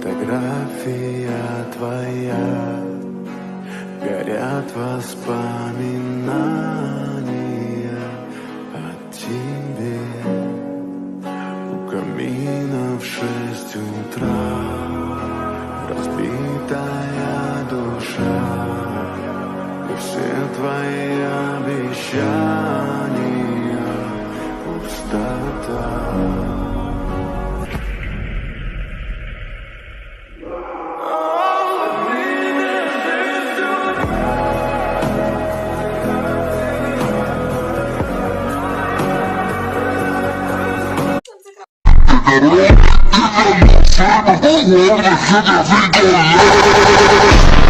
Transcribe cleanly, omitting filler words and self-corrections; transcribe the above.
Фотография твоя, горят воспоминания о тебе. У камина в 6 утра разбитая душа, и все твои обещания пустота. I'm